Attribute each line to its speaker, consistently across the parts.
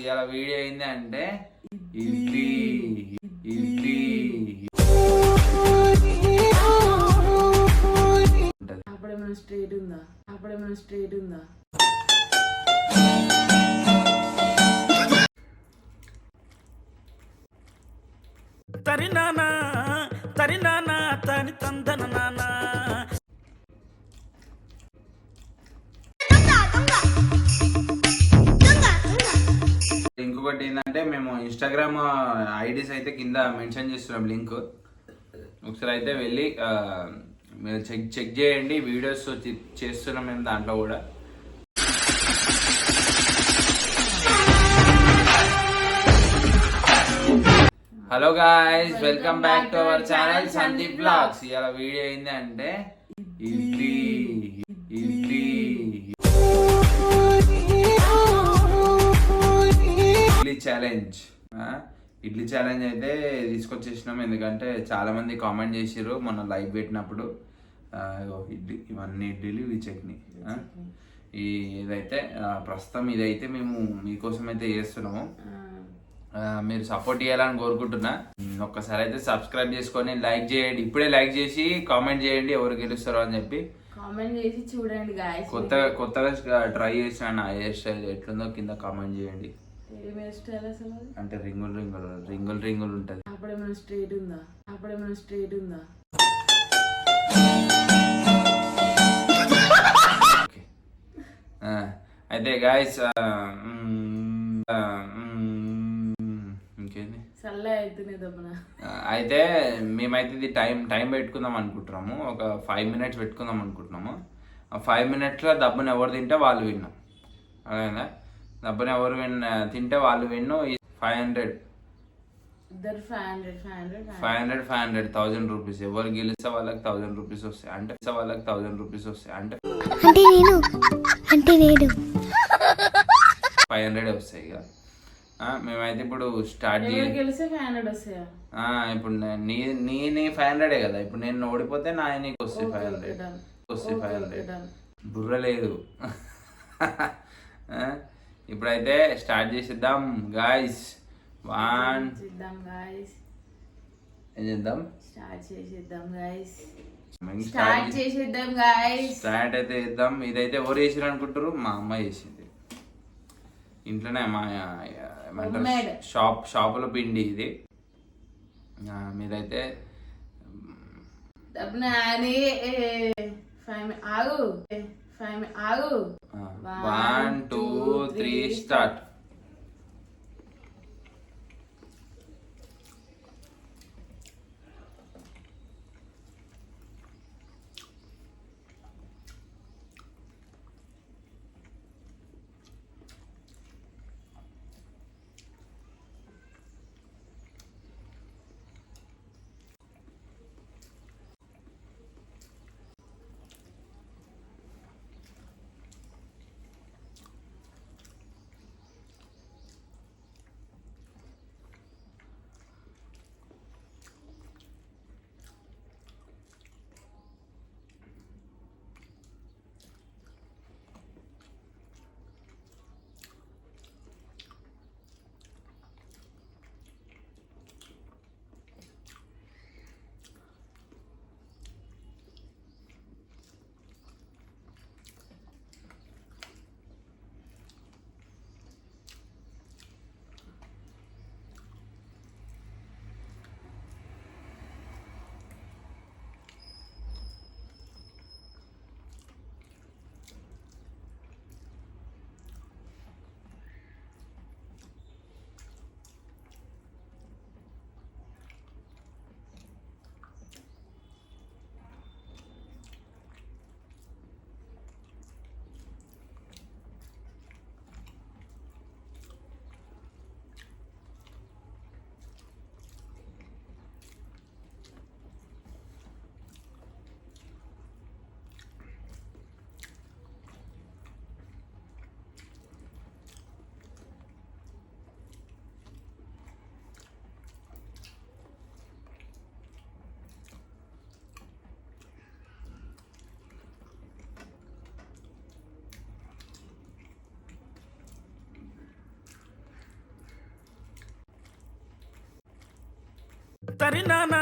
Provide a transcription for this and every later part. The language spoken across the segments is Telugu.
Speaker 1: ఇవాళ వీడియో ఏంది అంటే ఇడ్లీ ఇడ్లీ
Speaker 2: అప్పుడేమైనా స్ట్రైట్ ఉందా
Speaker 3: తరినానా తరినానా తని తందన నానా
Speaker 1: ఇంకొకటి ఏంటంటే మేము ఇన్స్టాగ్రామ్ ఐడీస్ అయితే కింద మెన్షన్ చేస్తున్నాం లింక్. ఒకసారి అయితే వెళ్ళి మీరు చెక్ చేయండి. వీడియోస్ చేస్తున్నాం మేము దాంట్లో కూడా. Hello guys, welcome back to our channel Sandeep blogs. ఇవాళ వీడియో ఏంది అంటే ఇడ్లీ ఇడ్లీ ఇడ్లీ ఛాలెంజ్. ఇడ్లీ ఛాలెంజ్ అయితే తీసుకొచ్చేసినాం. ఎందుకంటే చాలా మంది కామెంట్ చేసిర్రు మొన్న లైవ్ పెట్టినప్పుడు. ఇడ్లీ, ఇవన్నీ ఇడ్లీలు, ఇవి చట్నీ. ఇదైతే ప్రస్తుతం ఇదైతే మేము మీకోసం అయితే చేస్తున్నాము. మీరు సపోర్ట్ చేయాలని కోరుకుంటున్నా. ఒక్కసారి అయితే సబ్స్క్రైబ్ చేసుకొని లైక్ చేయండి. ఇప్పుడే లైక్ చేసి కామెంట్ చేయండి ఎవరు గెలుస్తారో అని చెప్పి.
Speaker 2: కామెంట్ చేసి చూడండి గాయ్స్.
Speaker 1: కొత్తగా ట్రై చేసిన నా హెయిర్ స్టైల్ ఎట్లుందో కింద కామెంట్ చేయండి. అంటే రింగులు ఉంటది.
Speaker 2: అప్పుడేమైనా స్ట్రైట్ ఉందా
Speaker 1: అయితే గాయస్ ఇంకేంది అయితే మేమైతే ఇది టైం పెట్టుకుందాం అనుకుంటున్నాము. ఒక 5 minutes పెట్టుకుందాం అనుకుంటున్నాము. ఆ 5 minutesలో దబ్బును ఎవరు తింటే వాళ్ళు విన్నాం. అదేనా, దబ్బును ఎవరు తింటే వాళ్ళు విన్ను. 500 1,000 రూపీస్. ఎవరు గెలిస్తే వాళ్ళకి 1,000 రూపీస్ వస్తాయి. అంటే 1,000 రూపీస్ వస్తాయి. అంటే 500 వస్తాయి. ఇక మేమైతే ఇప్పుడు స్టార్ట్ ఇప్పుడు నీ 500 కదా. ఇప్పుడు నేను ఓడిపోతే నీకు వస్తాయి 500. బుర్ర లేదు. ఇప్పుడైతే స్టార్ట్ చేసేద్దాం గాయస్. ఏం చేద్దాం? స్టార్ట్ అయితే చేద్దాం. ఇదైతే ఎవరు చేసిరు అనుకుంటారు? మా అమ్మ చేసింది ఇంట్లోనే. మా ఏమంటారు, షాపులో పిండి ఇది. మీరైతే 1 2 3 స్టార్ట్.
Speaker 3: తరినానా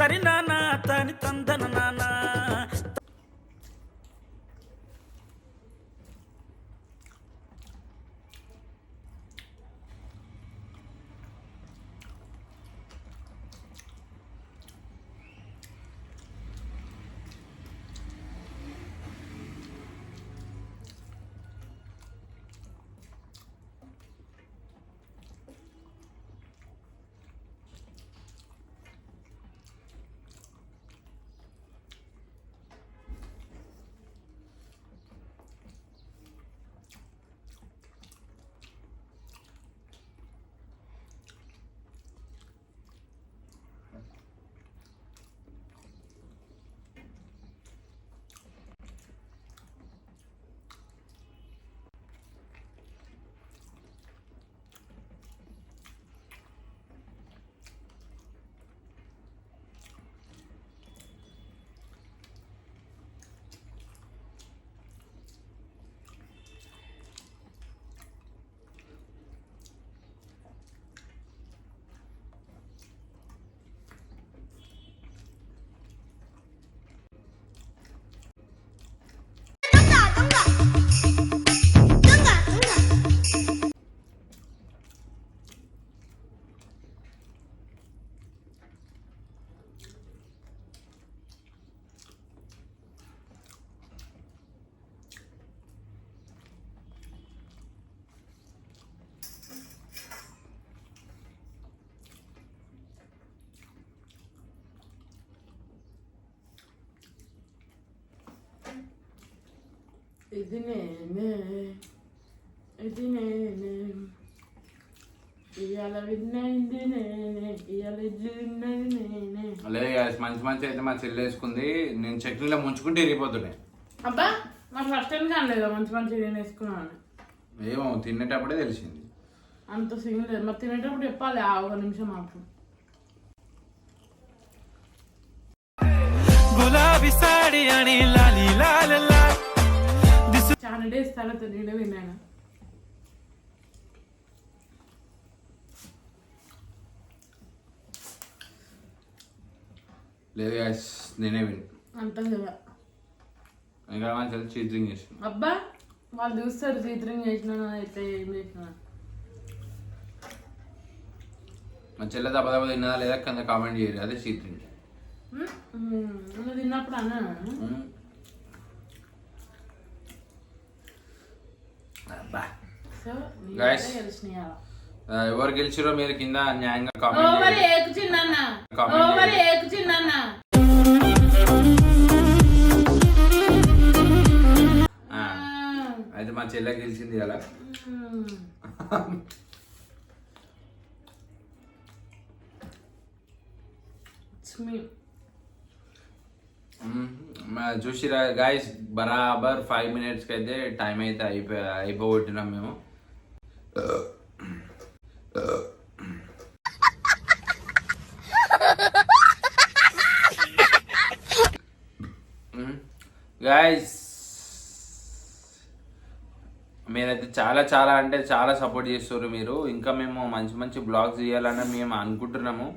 Speaker 3: తరినానా తని తందన నానా.
Speaker 2: ఇది నేనే, ఇది నేనే, ఇవాళ విన్నైంది నేనే, ఇవాళ ఇడ్లీ విన్నది నేనే.
Speaker 1: లేదు guys, మంచి మంచి అయితే మా చెల్లి వేసుకుంది. నేను చట్నీలో ముంచుకుంటే ఇరిగిపోతున్నాయి.
Speaker 2: అబ్బా మరి ఫస్ట్ టైం కాలేదు మంచి మంచి నేను వేసుకున్నాను.
Speaker 1: ఏమో తినేటప్పుడే తెలిసింది.
Speaker 2: అంత సీన్ లేదు, మరి తినేటప్పుడు చెప్పాలి ఆ ఒక నిమిషం మాకు.
Speaker 3: గులాబీ సాడి అని లాలి లాల
Speaker 2: చాలా డేస్ తర్వాత నేనే విన్నాను.
Speaker 1: లేదు guys, నేనే విన్.
Speaker 2: అంత కదా
Speaker 1: ఇంకా మా చెల్లి చీటింగ్ చేసింది.
Speaker 2: అబ్బా వాళ్ళు చూస్తారు చీత్రింగ్ చేసినా అయితే ఏం చేసినా.
Speaker 1: మా చెల్లె దెబ్బ తిన్నదా లేదా కింద కామెంట్ చేయరు, అదే చీటింగ్.
Speaker 2: నువ్వు తిన్నప్పుడు అన్నా సో గెలిచినాయి.
Speaker 1: ఎవరు గెలిచిరో మీరు కింద న్యాయంగా
Speaker 2: ఓవర్ ఏకు చిన్న ఓవర్ ఏకు చిన్న
Speaker 1: అయితే మా చెల్లె గెలిచింది కదా. చూసిరా గాయస్, బరాబర్ 5 minutes అయితే టైం అయితే అయిపోగొట్టినాం మేము. గాయస్ మీరైతే చాలా చాలా అంటే చాలా సపోర్ట్ చేస్తారు మీరు. ఇంకా మేము మంచి మంచి బ్లాగ్స్ చేయాలని మేము అనుకుంటున్నాము.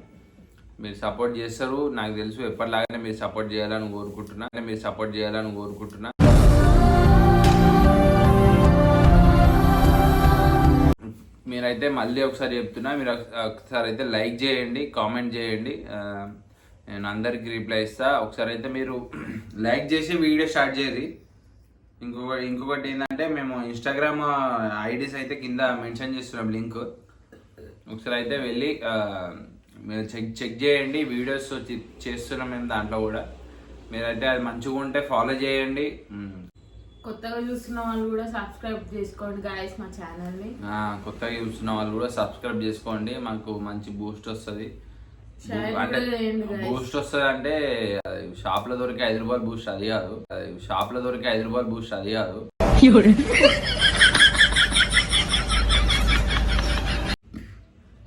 Speaker 1: మీరు సపోర్ట్ చేస్తారు నాకు తెలుసు. ఎప్పటిలాగానే మీరు సపోర్ట్ చేయాలని కోరుకుంటున్నా. మీరైతే మళ్ళీ ఒకసారి చెప్తున్నా, మీరు ఒకసారి అయితే లైక్ చేయండి, కామెంట్ చేయండి. నేను అందరికి రిప్లై ఇస్తా. ఒకసారి అయితే మీరు లైక్ చేసి వీడియో స్టార్ట్ చేయరు. ఇంకొకటి ఏంటంటే మేము ఇన్స్టాగ్రామ్ ఐడీస్ అయితే కింద మెన్షన్ చేస్తున్నాం లింక్. ఒకసారి అయితే వెళ్ళి మీరు చెక్ చేయండి. వీడియోస్ చేస్తున్నాం మేము దాంట్లో కూడా. మీరైతే అది మంచిగా ఉంటే ఫాలో చేయండి.
Speaker 2: కొత్తగా చూస్తున్న వాళ్ళు కూడా సబ్స్క్రైబ్ చేసుకోండి గాయస్ మా ఛానల్ని.
Speaker 1: కొత్తగా చూస్తున్న వాళ్ళు కూడా సబ్స్క్రైబ్ చేసుకోండి. మాకు మంచి బూస్ట్ వస్తుంది. అంటే బూస్ట్ వస్తుంది అంటే షాప్లో దొరికే 5 రూపాయల బూస్ట్ అది కాదు.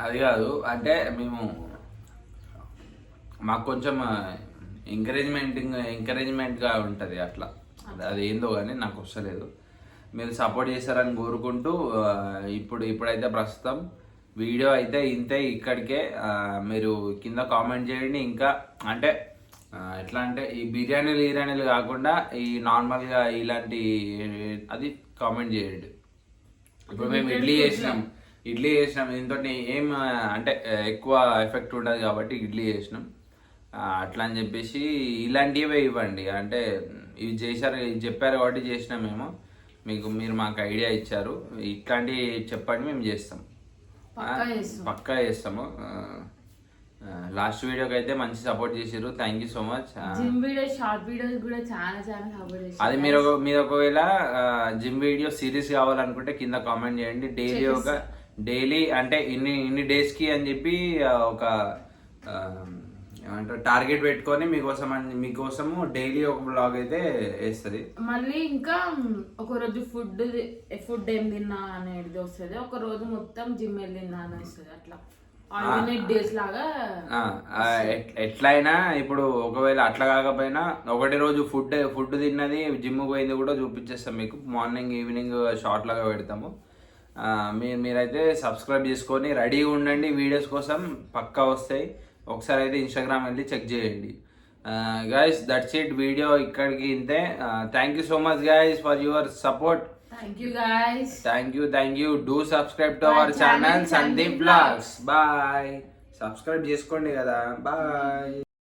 Speaker 1: అది కాదు అంటే మేము మాకు కొంచెం ఎంకరేజ్మెంట్గా ఉంటుంది అట్లా. అది ఏందో కానీ నాకు వస్తలేదు. మీరు సపోర్ట్ చేస్తారని కోరుకుంటూ ఇప్పుడైతే ప్రస్తుతం వీడియో అయితే ఇంతే ఇక్కడికే. మీరు కింద కామెంట్ చేయండి. ఇంకా అంటే ఎట్లా అంటే ఈ బిర్యానీలు కాకుండా ఈ నార్మల్గా ఇలాంటి అది కామెంట్ చేయండి. ఇప్పుడు మేము ఇడ్లీ చేసినాం దీంతో ఏం అంటే ఎక్కువ ఎఫెక్ట్ ఉండదు కాబట్టి ఇడ్లీ చేసినాం. అట్లా అని చెప్పేసి ఇలాంటివే ఇవ్వండి. అంటే ఇవి చేశారు, ఇవి చెప్పారు కాబట్టి చేసినాం మేము. మీరు మాకు ఐడియా ఇచ్చారు, ఇట్లాంటివి చెప్పండి, మేము చేస్తాం, పక్కా చేస్తాము. లాస్ట్ వీడియోకి అయితే మంచి సపోర్ట్ చేసారు, thank you so much.
Speaker 2: Gym video short videos కూడా చాలా సపోర్ట్ చేశారు.
Speaker 1: అది మీరు ఒకవేళ జిమ్ వీడియో సిరీస్ కావాలనుకుంటే కింద కామెంట్ చేయండి. డైలీ అంటే ఇన్ని డేస్కి అని చెప్పి ఒక ఏమంటారు టార్గెట్ పెట్టుకొని మీకోసము డైలీ ఒక బ్లాగ్ అయితే వేస్తుంది.
Speaker 2: మళ్ళీ ఇంకా ఒక రోజు ఫుడ్ ఏం తిన్నా అనేది వస్తుంది, ఒక రోజు మొత్తం జిమ్ వెళ్ళిందా అని వస్తుంది. అట్లా ఆల్టర్నేట్ డేస్ లాగా
Speaker 1: ఎట్లయినా ఇప్పుడు ఒకవేళ అట్లా కాకపోయినా ఒకటి రోజు ఫుడ్ తిన్నది జిమ్ పోయింది కూడా చూపించేస్తాం మీకు. మార్నింగ్ ఈవినింగ్ షార్ట్ లాగా పెడతాము. మీరైతే సబ్స్క్రైబ్ చేసుకొని రెడీగా ఉండండి, వీడియోస్ కోసం పక్కా వస్తాయి. ఒకసారి అయితే ఇన్స్టాగ్రామ్ వెళ్ళి చెక్ చేయండి. గైస్ దట్స్ ఇట్, వీడియో ఇక్కడికి ఇంతే. Thank you so much guys for your support.
Speaker 2: Thank you guys.
Speaker 1: Thank you. Do subscribe to our channel Sandeep Vlogs. Bye. Subscribe చేసుకోండి కదా. Bye.